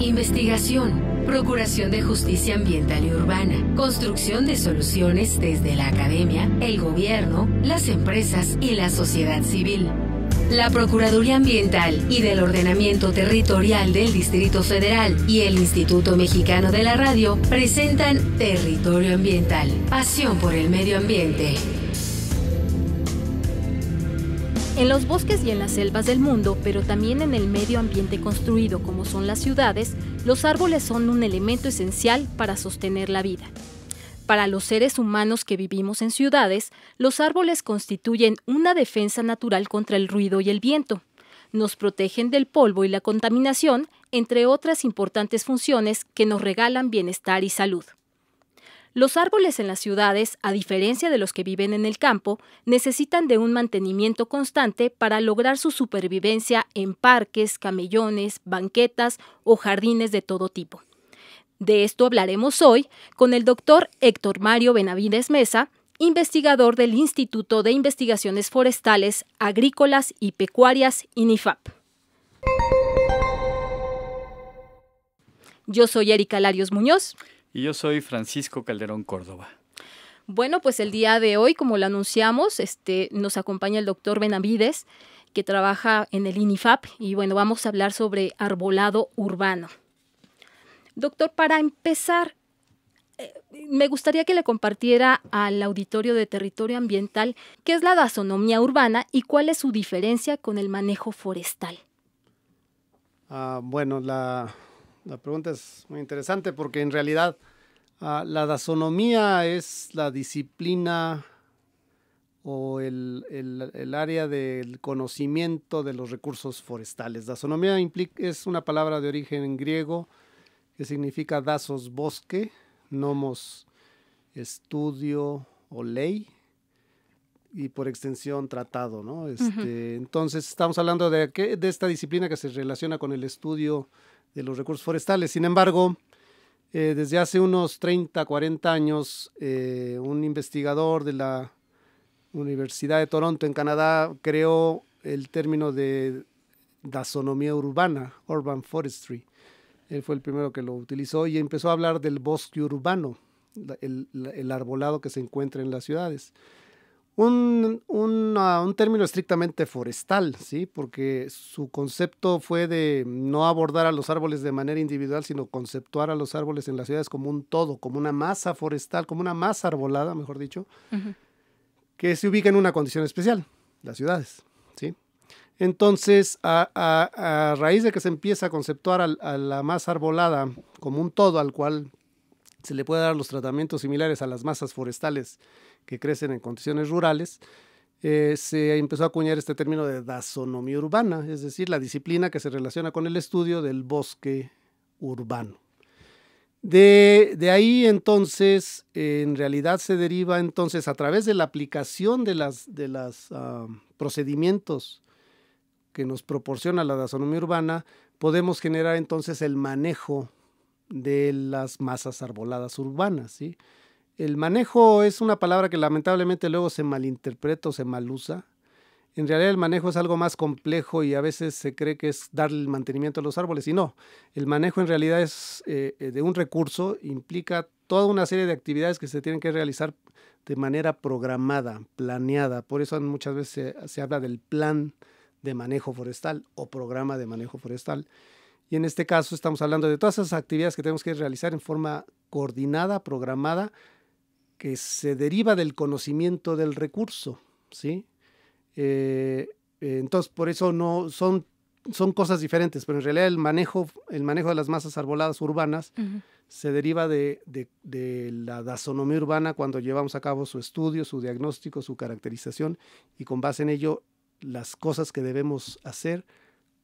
Investigación, procuración de justicia ambiental y urbana, construcción de soluciones desde la academia, el gobierno, las empresas y la sociedad civil. La Procuraduría Ambiental y del Ordenamiento Territorial del Distrito Federal y el Instituto Mexicano de la Radio presentan Territorio Ambiental, pasión por el medio ambiente. En los bosques y en las selvas del mundo, pero también en el medio ambiente construido como son las ciudades, los árboles son un elemento esencial para sostener la vida. Para los seres humanos que vivimos en ciudades, los árboles constituyen una defensa natural contra el ruido y el viento. Nos protegen del polvo y la contaminación, entre otras importantes funciones que nos regalan bienestar y salud. Los árboles en las ciudades, a diferencia de los que viven en el campo, necesitan de un mantenimiento constante para lograr su supervivencia en parques, camellones, banquetas o jardines de todo tipo. De esto hablaremos hoy con el doctor Héctor Mario Benavides Mesa, investigador del Instituto de Investigaciones Forestales, Agrícolas y Pecuarias, INIFAP. Yo soy Erika Larios Muñoz. Y yo soy Francisco Calderón Córdoba. Bueno, pues el día de hoy, como lo anunciamos, nos acompaña el doctor Benavides, que trabaja en el INIFAP, y bueno, vamos a hablar sobre arbolado urbano. Doctor, para empezar, me gustaría que le compartiera al auditorio de Territorio Ambiental qué es la dasonomía urbana y cuál es su diferencia con el manejo forestal. Bueno, la pregunta es muy interesante porque en realidad la dasonomía es la disciplina o el área del conocimiento de los recursos forestales. Dasonomía es una palabra de origen griego que significa dasos, bosque, nomos, estudio o ley, y por extensión tratado, ¿no? Entonces estamos hablando de esta disciplina que se relaciona con el estudio de los recursos forestales. Sin embargo, desde hace unos 30, 40 años, un investigador de la Universidad de Toronto en Canadá creó el término de dasonomía urbana, urban forestry. Él fue el primero que lo utilizó y empezó a hablar del bosque urbano, el arbolado que se encuentra en las ciudades. Un término estrictamente forestal, ¿sí? Porque su concepto fue de no abordar a los árboles de manera individual, sino conceptuar a los árboles en las ciudades como un todo, como una masa forestal, como una masa arbolada, mejor dicho, que se ubica en una condición especial, las ciudades, ¿sí? Entonces, a raíz de que se empieza a conceptuar a la masa arbolada como un todo al cual se le puede dar los tratamientos similares a las masas forestales que crecen en condiciones rurales, se empezó a acuñar este término de dasonomía urbana, es decir, la disciplina que se relaciona con el estudio del bosque urbano. De ahí entonces, en realidad se deriva entonces a través de la aplicación de los procedimientos que nos proporciona la dasonomía urbana, podemos generar entonces el manejo de las masas arboladas urbanas, ¿sí? El manejo es una palabra que lamentablemente luego se malinterpreta o se malusa. En realidad el manejo es algo más complejo y a veces se cree que es darle el mantenimiento a los árboles, y no. El manejo en realidad es de un recurso, implica toda una serie de actividades que se tienen que realizar de manera programada, planeada. Por eso muchas veces se habla del plan de manejo forestal o programa de manejo forestal. Y en este caso estamos hablando de todas esas actividades que tenemos que realizar en forma coordinada, programada, que se deriva del conocimiento del recurso, ¿sí? Entonces, por eso no son cosas diferentes, pero en realidad el manejo de las masas arboladas urbanas se deriva de la dasonomía urbana cuando llevamos a cabo su estudio, su diagnóstico, su caracterización, y con base en ello las cosas que debemos hacer,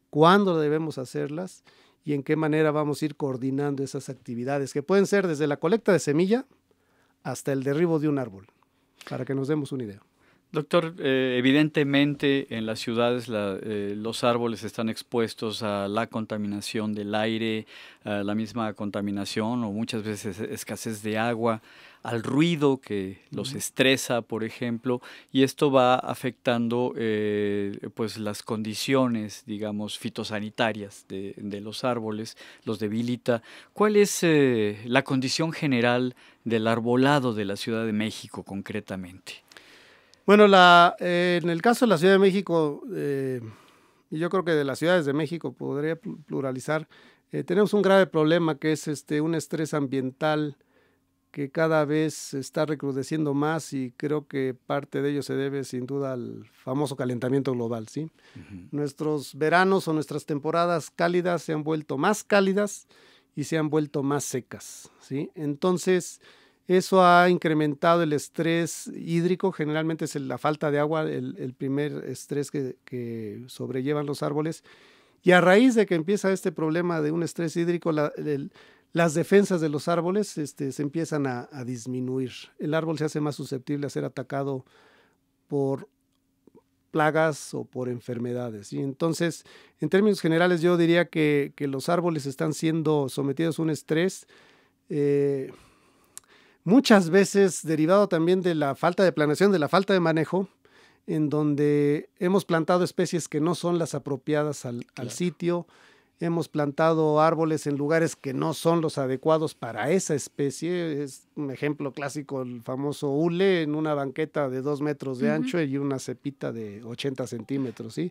cuándo debemos hacerlas y en qué manera vamos a ir coordinando esas actividades, que pueden ser desde la colecta de semilla hasta el derribo de un árbol, para que nos demos una idea. Doctor, evidentemente en las ciudades los árboles están expuestos a la contaminación del aire, a la misma contaminación o muchas veces escasez de agua, al ruido que los estresa, por ejemplo, y esto va afectando pues las condiciones, digamos, fitosanitarias de los árboles, los debilita. ¿Cuál es la condición general del arbolado de la Ciudad de México concretamente? Bueno, en el caso de la Ciudad de México, y yo creo que de las ciudades de México podría pluralizar, tenemos un grave problema que es un estrés ambiental que cada vez se está recrudeciendo más y creo que parte de ello se debe sin duda al famoso calentamiento global, ¿sí? Nuestros veranos o nuestras temporadas cálidas se han vuelto más cálidas y se han vuelto más secas, ¿sí? Entonces, eso ha incrementado el estrés hídrico, generalmente es la falta de agua, el primer estrés que sobrellevan los árboles. Y a raíz de que empieza este problema de un estrés hídrico, las defensas de los árboles se empiezan a disminuir. El árbol se hace más susceptible a ser atacado por plagas o por enfermedades. Y entonces, en términos generales, yo diría que los árboles están siendo sometidos a un estrés muchas veces derivado también de la falta de planeación, de la falta de manejo, en donde hemos plantado especies que no son las apropiadas al sitio, hemos plantado árboles en lugares que no son los adecuados para esa especie. Es un ejemplo clásico el famoso hule en una banqueta de 2 metros de ancho y una cepita de 80 centímetros, ¿sí?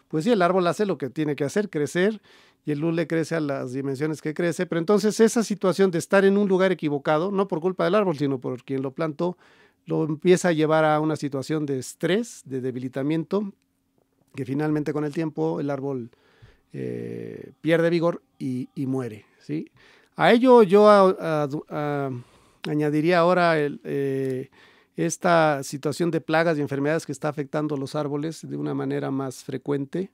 Pues sí, el árbol hace lo que tiene que hacer, crecer, y el hule crece a las dimensiones que crece, pero entonces esa situación de estar en un lugar equivocado, no por culpa del árbol, sino por quien lo plantó, lo empieza a llevar a una situación de estrés, de debilitamiento, que finalmente con el tiempo el árbol pierde vigor y muere, ¿sí? A ello yo añadiría ahora esta situación de plagas y enfermedades que está afectando a los árboles de una manera más frecuente,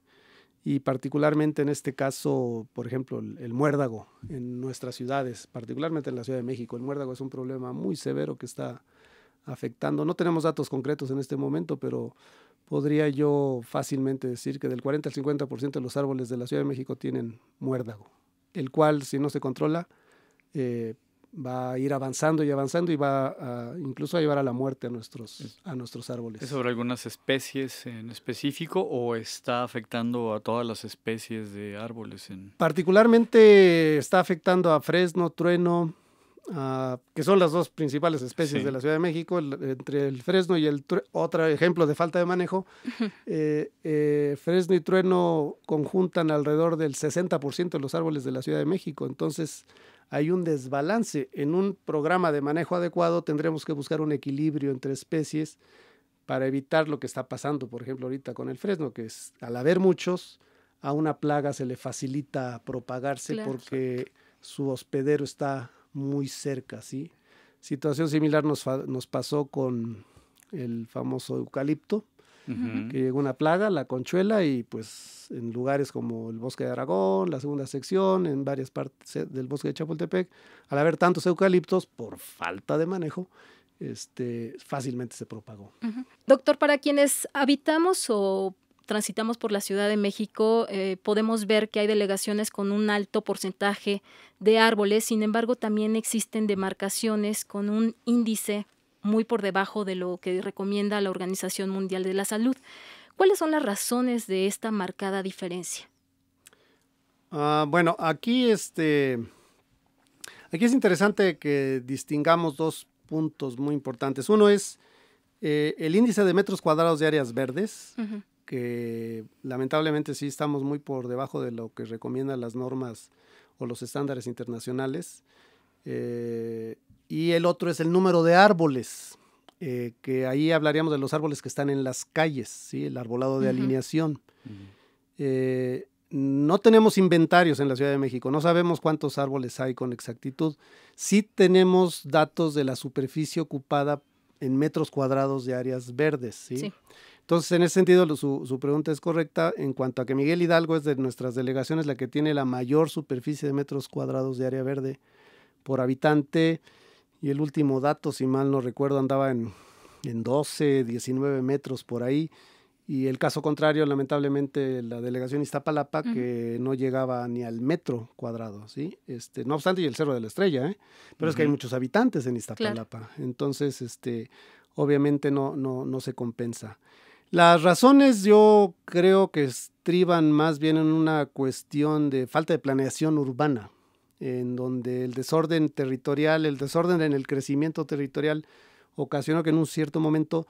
y particularmente en este caso, por ejemplo, el muérdago en nuestras ciudades, particularmente en la Ciudad de México. El muérdago es un problema muy severo que está afectando. No tenemos datos concretos en este momento, pero podría yo fácilmente decir que del 40 al 50% de los árboles de la Ciudad de México tienen muérdago, el cual, si no se controla, va a ir avanzando y avanzando y va incluso a llevar a la muerte a nuestros árboles. ¿Es sobre algunas especies en específico o está afectando a todas las especies de árboles? Particularmente está afectando a fresno, trueno, que son las dos principales especies de la Ciudad de México. Entre el fresno y el otro ejemplo de falta de manejo, fresno y trueno conjuntan alrededor del 60% de los árboles de la Ciudad de México. Entonces hay un desbalance. En un programa de manejo adecuado tendremos que buscar un equilibrio entre especies para evitar lo que está pasando, por ejemplo, ahorita con el fresno, que es, al haber muchos, a una plaga se le facilita propagarse, claro, porque su hospedero está muy cerca, ¿sí? Situación similar nos pasó con el famoso eucalipto, que llegó una plaga, la conchuela, y pues en lugares como el Bosque de Aragón, la segunda sección, en varias partes del Bosque de Chapultepec, al haber tantos eucaliptos, por falta de manejo, fácilmente se propagó. Doctor, para quienes habitamos o transitamos por la Ciudad de México, podemos ver que hay delegaciones con un alto porcentaje de árboles. Sin embargo, también existen demarcaciones con un índice muy por debajo de lo que recomienda la Organización Mundial de la Salud. ¿Cuáles son las razones de esta marcada diferencia? Bueno, aquí es interesante que distingamos dos puntos muy importantes. Uno es el índice de metros cuadrados de áreas verdes, que lamentablemente sí estamos muy por debajo de lo que recomiendan las normas o los estándares internacionales. Y el otro es el número de árboles, que ahí hablaríamos de los árboles que están en las calles, ¿sí? El arbolado de alineación. No tenemos inventarios en la Ciudad de México, no sabemos cuántos árboles hay con exactitud. Sí tenemos datos de la superficie ocupada en metros cuadrados de áreas verdes, ¿sí? Sí. Entonces, en ese sentido, su pregunta es correcta en cuanto a que Miguel Hidalgo es de nuestras delegaciones la que tiene la mayor superficie de metros cuadrados de área verde por habitante, y el último dato, si mal no recuerdo, andaba en en 12, 19 metros por ahí. Y el caso contrario, lamentablemente, la delegación Iztapalapa, que no llegaba ni al metro cuadrado, ¿sí? No obstante, y el Cerro de la Estrella, pero es que hay muchos habitantes en Iztapalapa. Claro. Entonces, obviamente no se compensa. Las razones yo creo que estriban más bien en una cuestión de falta de planeación urbana, en donde el desorden territorial, el desorden en el crecimiento territorial ocasionó que en un cierto momento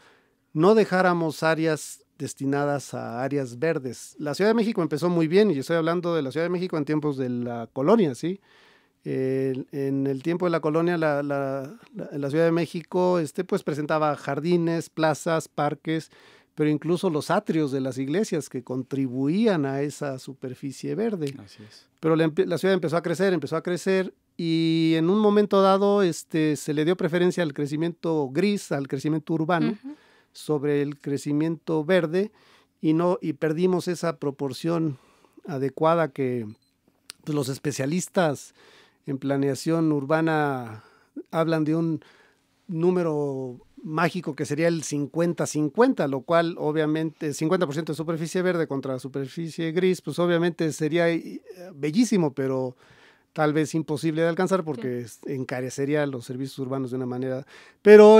no dejáramos áreas destinadas a áreas verdes. La Ciudad de México empezó muy bien, y yo estoy hablando de la Ciudad de México en tiempos de la colonia, ¿sí? En el tiempo de la colonia, la Ciudad de México pues presentaba jardines, plazas, parques, pero incluso los atrios de las iglesias que contribuían a esa superficie verde. Así es. Pero la ciudad empezó a crecer, y en un momento dado se le dio preferencia al crecimiento gris, al crecimiento urbano, sobre el crecimiento verde, y perdimos esa proporción adecuada que pues, los especialistas en planeación urbana hablan de un número mágico que sería el 50-50, lo cual obviamente 50% de superficie verde contra superficie gris, pues obviamente sería bellísimo, pero tal vez imposible de alcanzar porque encarecería los servicios urbanos de una manera. Pero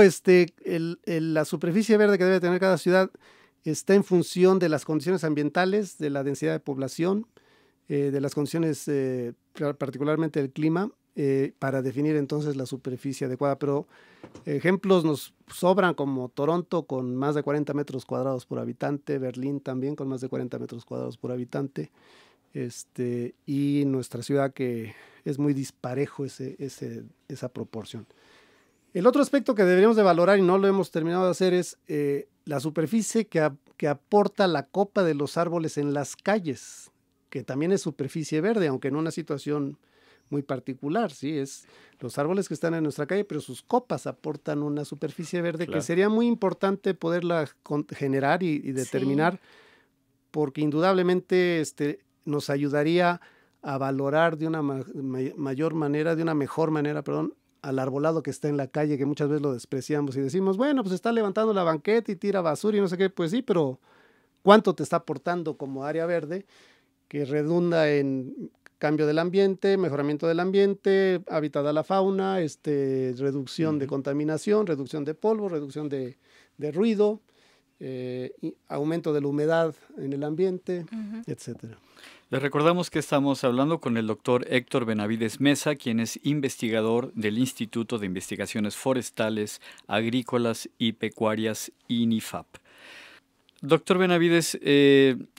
la superficie verde que debe tener cada ciudad está en función de las condiciones ambientales, de la densidad de población, de las condiciones, particularmente del clima, para definir entonces la superficie adecuada. Pero ejemplos nos sobran, como Toronto con más de 40 metros cuadrados por habitante, Berlín también con más de 40 metros cuadrados por habitante, y nuestra ciudad, que es muy disparejo esa proporción. El otro aspecto que deberíamos de valorar, y no lo hemos terminado de hacer, es la superficie que aporta la copa de los árboles en las calles, que también es superficie verde, aunque en una situación muy particular, ¿sí? Es los árboles que están en nuestra calle, pero sus copas aportan una superficie verde, claro, que sería muy importante poderla generar y determinar, sí, porque indudablemente nos ayudaría a valorar de una mejor manera, al arbolado que está en la calle, que muchas veces lo despreciamos y decimos, bueno, pues está levantando la banqueta y tira basura y no sé qué. Pues sí, pero ¿cuánto te está aportando como área verde que redunda en cambio del ambiente, mejoramiento del ambiente, hábitat a la fauna, reducción de contaminación, reducción de polvo, reducción de ruido, aumento de la humedad en el ambiente, etcétera? Les recordamos que estamos hablando con el doctor Héctor Benavides Mesa, quien es investigador del Instituto de Investigaciones Forestales, Agrícolas y Pecuarias, INIFAP. Doctor Benavides,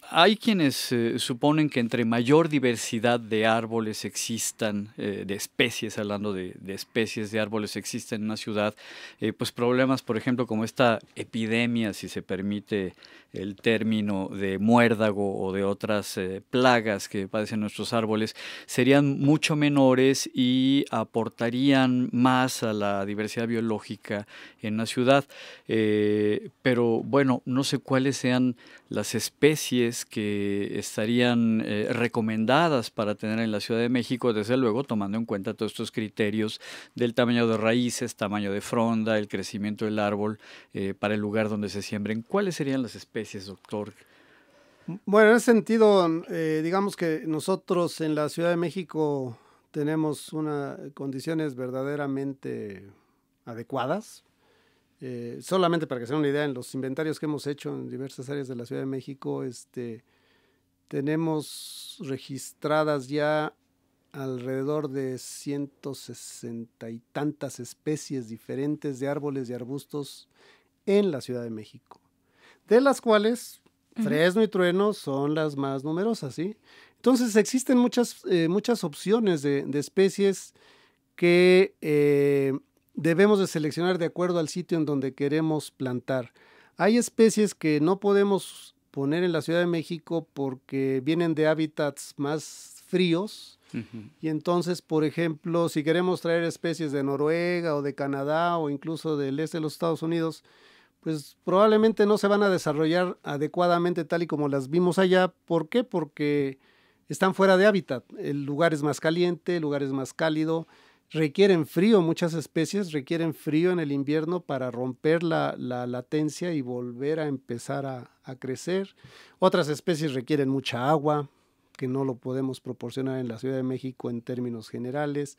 hay quienes suponen que entre mayor diversidad de árboles existan, de especies, hablando de especies de árboles existen en una ciudad, pues problemas, por ejemplo, como esta epidemia, si se permite el término, de muérdago o de otras plagas que padecen nuestros árboles, serían mucho menores y aportarían más a la diversidad biológica en una ciudad. Pero bueno, no sé cuáles sean las especies que estarían recomendadas para tener en la Ciudad de México, desde luego tomando en cuenta todos estos criterios del tamaño de raíces, tamaño de fronda, el crecimiento del árbol, para el lugar donde se siembren. ¿Cuáles serían las especies, doctor? Bueno, en ese sentido, digamos que nosotros en la Ciudad de México tenemos condiciones verdaderamente adecuadas. Solamente para que se den una idea, en los inventarios que hemos hecho en diversas áreas de la Ciudad de México, tenemos registradas ya alrededor de 160 y tantas especies diferentes de árboles y arbustos en la Ciudad de México, de las cuales fresno y trueno son las más numerosas, ¿sí? Entonces existen muchas opciones de especies que debemos de seleccionar de acuerdo al sitio en donde queremos plantar. Hay especies que no podemos poner en la Ciudad de México porque vienen de hábitats más fríos, y entonces, por ejemplo, si queremos traer especies de Noruega o de Canadá o incluso del este de los Estados Unidos, pues probablemente no se van a desarrollar adecuadamente tal y como las vimos allá. ¿Por qué? Porque están fuera de hábitat. El lugar es más caliente, el lugar es más cálido, requieren frío, muchas especies requieren frío en el invierno para romper la latencia y volver a empezar a crecer. Otras especies requieren mucha agua, que no lo podemos proporcionar en la Ciudad de México en términos generales.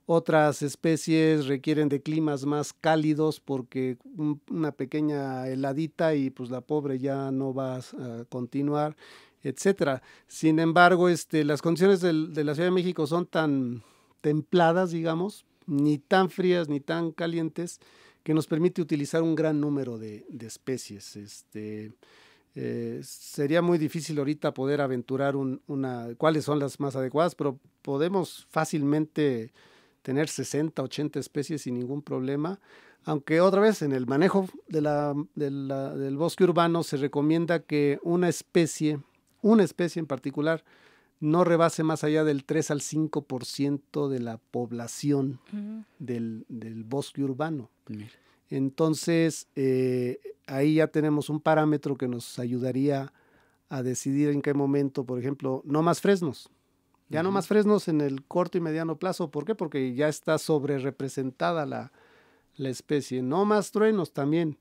Otras especies requieren de climas más cálidos porque una pequeña heladita y pues la pobre ya no va a continuar, etcétera. Sin embargo, las condiciones de la Ciudad de México son tan templadas, digamos, ni tan frías ni tan calientes, que nos permite utilizar un gran número de especies. Sería muy difícil ahorita poder aventurar cuáles son las más adecuadas, pero podemos fácilmente tener 60, 80 especies sin ningún problema, aunque otra vez en el manejo del bosque urbano se recomienda que una especie en particular no rebase más allá del 3 al 5% de la población del bosque urbano. Entonces, ahí ya tenemos un parámetro que nos ayudaría a decidir en qué momento, por ejemplo, no más fresnos. Ya no más fresnos en el corto y mediano plazo. ¿Por qué? Porque ya está sobre representada la especie. No más truenos también,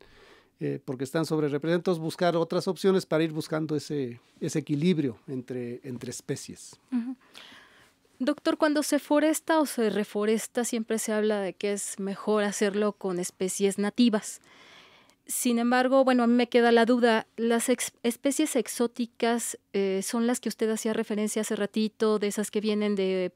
porque están sobre representados. Buscar otras opciones para ir buscando ese equilibrio entre especies. Doctor, cuando se foresta o se reforesta, siempre se habla de que es mejor hacerlo con especies nativas. Sin embargo, bueno, a mí me queda la duda, ¿las especies exóticas son las que usted hacía referencia hace ratito, de esas que vienen de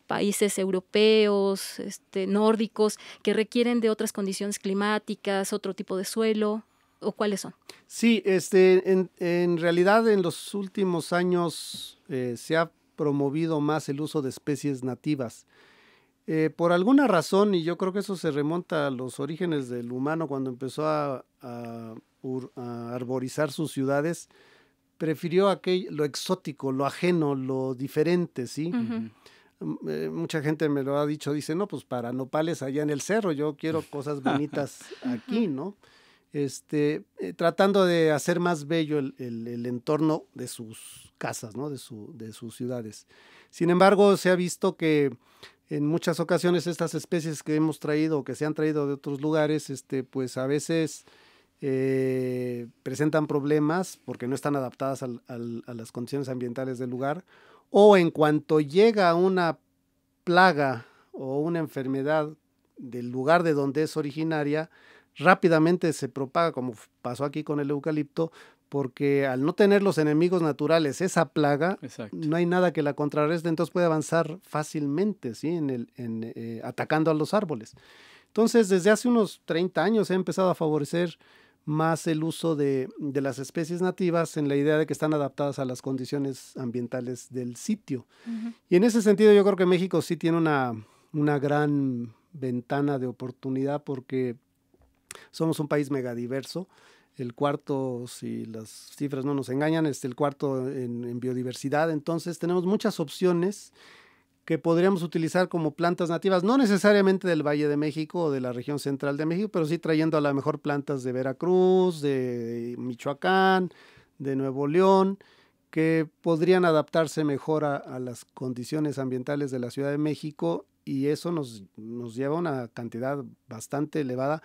países europeos, nórdicos, que requieren de otras condiciones climáticas, otro tipo de suelo, o cuáles son? Sí, en realidad en los últimos años se ha promovido más el uso de especies nativas. Por alguna razón, y yo creo que eso se remonta a los orígenes del humano cuando empezó a arborizar sus ciudades, prefirió lo exótico, lo ajeno, lo diferente, ¿sí? Mucha gente me lo ha dicho, dice, no, pues para nopales allá en el cerro, yo quiero cosas bonitas aquí, ¿no? Tratando de hacer más bello el entorno de sus casas, ¿no? de sus ciudades. Sin embargo, se ha visto que en muchas ocasiones estas especies que hemos traído o que se han traído de otros lugares, pues a veces presentan problemas porque no están adaptadas a las condiciones ambientales del lugar, o en cuanto llega una plaga o una enfermedad del lugar de donde es originaria, rápidamente se propaga, como pasó aquí con el eucalipto, porque al no tener los enemigos naturales esa plaga, Exacto. no hay nada que la contrarreste, entonces puede avanzar fácilmente, ¿sí? Atacando a los árboles. Entonces, desde hace unos 30 años se ha empezado a favorecer más el uso de las especies nativas en la idea de que están adaptadas a las condiciones ambientales del sitio. Y en ese sentido yo creo que México sí tiene una gran ventana de oportunidad porque somos un país megadiverso. El cuarto, si las cifras no nos engañan, es el cuarto en biodiversidad. Entonces tenemos muchas opciones que podríamos utilizar como plantas nativas, no necesariamente del Valle de México o de la región central de México, pero sí trayendo a lo mejor plantas de Veracruz, de Michoacán, de Nuevo León, que podrían adaptarse mejor a las condiciones ambientales de la Ciudad de México, y eso nos lleva a una cantidad bastante elevada,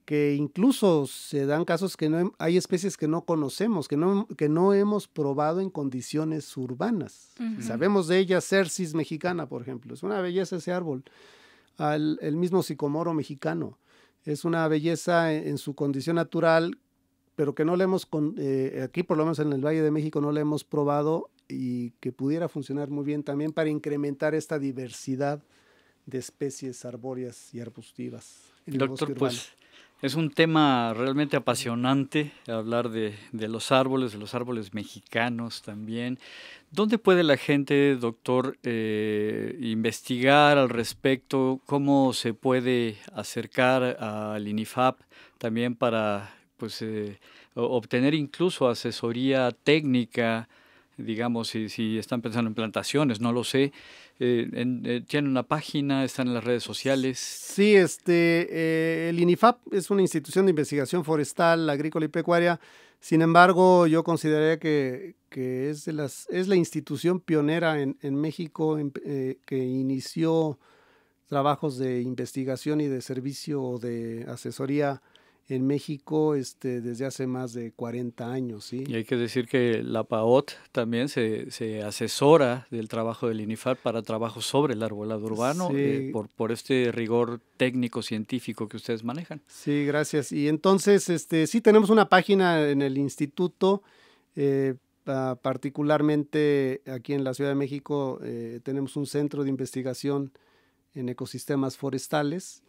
que incluso se dan casos que hay especies que no conocemos, que no hemos probado en condiciones urbanas. Sabemos de ella, Cercis mexicana, por ejemplo. Es una belleza ese árbol. El mismo sicomoro mexicano. Es una belleza en su condición natural, pero que no le hemos, aquí por lo menos en el Valle de México, no la hemos probado, y que pudiera funcionar muy bien también para incrementar esta diversidad de especies arbóreas y arbustivas. Doctor, pues es un tema realmente apasionante hablar de los árboles mexicanos también. ¿Dónde puede la gente, doctor, investigar al respecto? ¿Cómo se puede acercar al INIFAP también para obtener incluso asesoría técnica? Digamos, si están pensando en plantaciones, no lo sé. ¿Tienen una página? ¿Están en las redes sociales? Sí, el INIFAP es una institución de investigación forestal, agrícola y pecuaria. Sin embargo, yo consideraría que es la institución pionera en México, que inició trabajos de investigación y de servicio o de asesoría en México desde hace más de 40 años. ¿Sí? Y hay que decir que la PAOT también se asesora del trabajo del INIFAP para trabajos sobre el arbolado urbano, Sí. Por este rigor técnico científico que ustedes manejan. Sí, gracias. Y entonces, sí tenemos una página en el instituto, particularmente aquí en la Ciudad de México, tenemos un centro de investigación en ecosistemas forestales,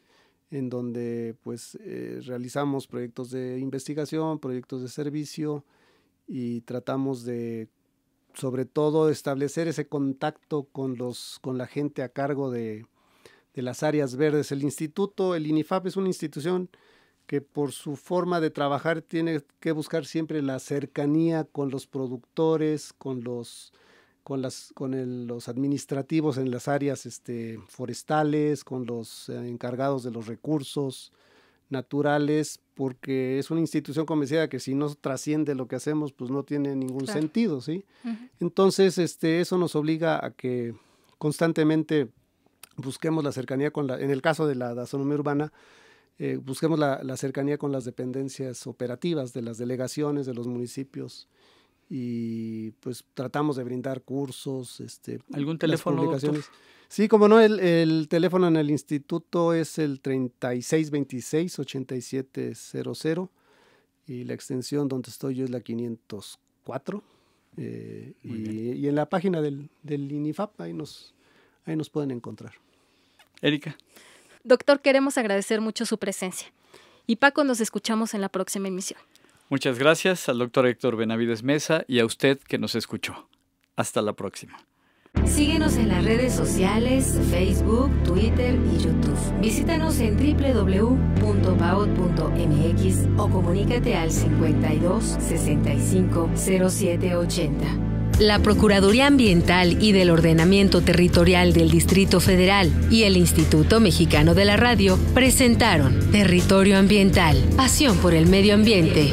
en donde pues realizamos proyectos de investigación, proyectos de servicio y tratamos de, sobre todo, establecer ese contacto con la gente a cargo de las áreas verdes. El instituto, el INIFAP, es una institución que por su forma de trabajar tiene que buscar siempre la cercanía con los productores, con los administrativos en las áreas forestales, con los encargados de los recursos naturales, porque es una institución convencida que si no trasciende lo que hacemos, pues no tiene ningún sentido, ¿sí? Uh-huh. Entonces, eso nos obliga a que constantemente busquemos la cercanía en el caso de la taxonomía urbana, busquemos la cercanía con las dependencias operativas de las delegaciones, de los municipios, y pues tratamos de brindar cursos, ¿algún teléfono, publicaciones? Doctor? Sí, como no, el teléfono en el instituto es el 3626-8700 y la extensión donde estoy yo es la 504, y en la página del INIFAP ahí nos pueden encontrar. Erika. Doctor, queremos agradecer mucho su presencia. Y Paco, nos escuchamos en la próxima emisión. Muchas gracias al doctor Héctor Benavides Mesa y a usted que nos escuchó. Hasta la próxima. Síguenos en las redes sociales, Facebook, Twitter y YouTube. Visítanos en www.paot.mx o comunícate al 52 65 07 80. La Procuraduría Ambiental y del Ordenamiento Territorial del Distrito Federal y el Instituto Mexicano de la Radio presentaron Territorio Ambiental, pasión por el medio ambiente.